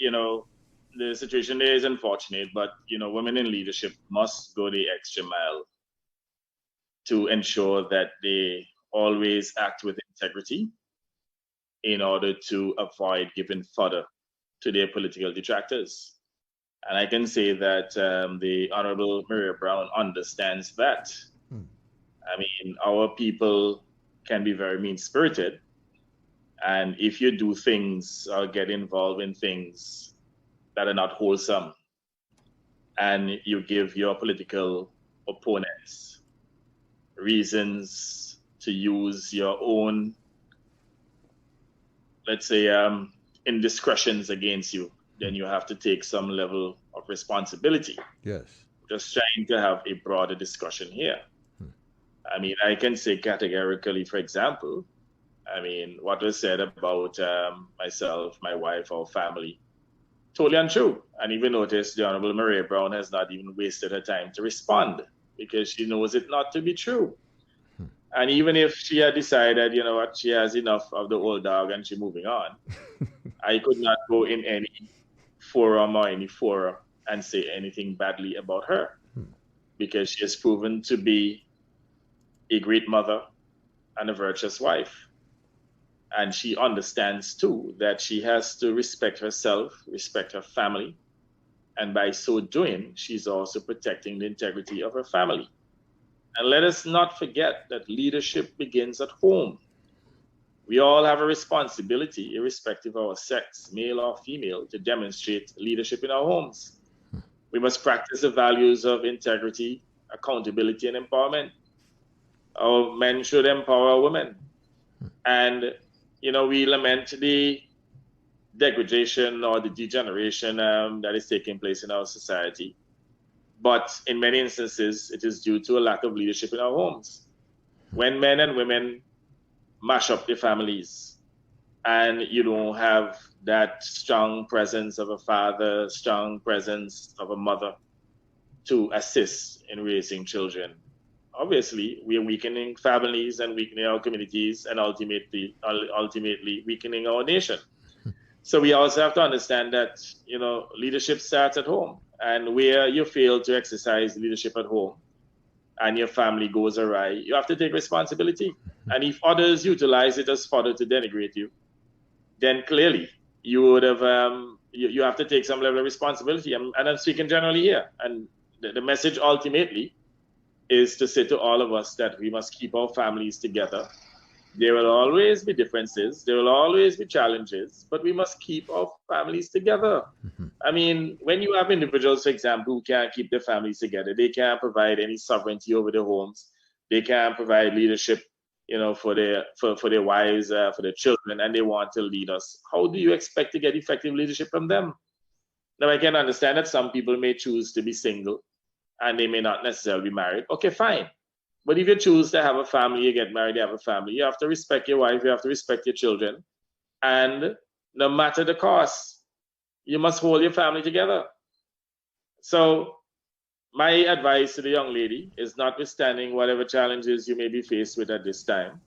the situation there is unfortunate, but, women in leadership must go the extra mile to ensure that they always act with integrity in order to avoid giving fodder to their political detractors. And I can say that the Honorable Maria Brown understands that. I mean, our people can be very mean-spirited. And if you do things or get involved in things that are not wholesome, and you give your political opponents reasons to use your own, let's say, indiscretions against you, then you have to take some level of responsibility. Yes. Just trying to have a broader discussion here. I mean, I can say categorically, for example, I mean, what was said about myself, my wife, our family, totally untrue. And even notice the Honorable Maria Brown has not even wasted her time to respond because she knows it not to be true. And even if she had decided, you know what, she has enough of the old dog and she's moving on, I could not go in any forum or any forum and say anything badly about her because she has proven to be a great mother and a virtuous wife. And she understands too that she has to respect herself, respect her family. And by so doing, she's also protecting the integrity of her family. And let us not forget that leadership begins at home. We all have a responsibility, irrespective of our sex, male or female, to demonstrate leadership in our homes. We must practice the values of integrity, accountability, and empowerment. Our men should empower our women. And, we lament the degradation or the degeneration that is taking place in our society. But in many instances, it is due to a lack of leadership in our homes. When men and women mash up their families and you don't have that strong presence of a father, strong presence of a mother to assist in raising children, obviously we are weakening families and weakening our communities and ultimately weakening our nation. So we also have to understand that, leadership starts at home. And where you fail to exercise leadership at home and your family goes awry, you have to take responsibility. And if others utilize it as fodder to denigrate you, then clearly you would have, you have to take some level of responsibility. And I'm speaking generally here. And the message ultimately is to say to all of us that we must keep our families together. There will always be differences. There will always be challenges, but we must keep our families together. I mean, when you have individuals, for example, who can't keep their families together, they can't provide any sovereignty over their homes. They can't provide leadership, for their wives, for their children, and they want to lead us. How do you expect to get effective leadership from them? Now, I can understand that some people may choose to be single and they may not necessarily be married. Okay, fine. But if you choose to have a family, you get married, you have a family, you have to respect your wife, you have to respect your children. And no matter the cost, you must hold your family together. So my advice to the young lady is, notwithstanding whatever challenges you may be faced with at this time,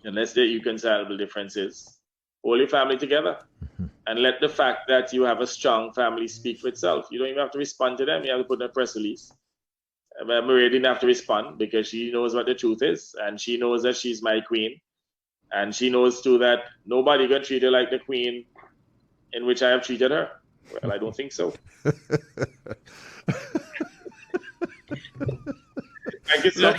unless there are irreconcilable differences, hold your family together. And let the fact that you have a strong family speak for itself. You don't even have to respond to them. You have to put in a press release. Maria didn't have to respond because she knows what the truth is. And she knows that she's my queen. And she knows too that nobody can treat her like the queen in which I have treated her. Well, I don't think so. Thank you, sir.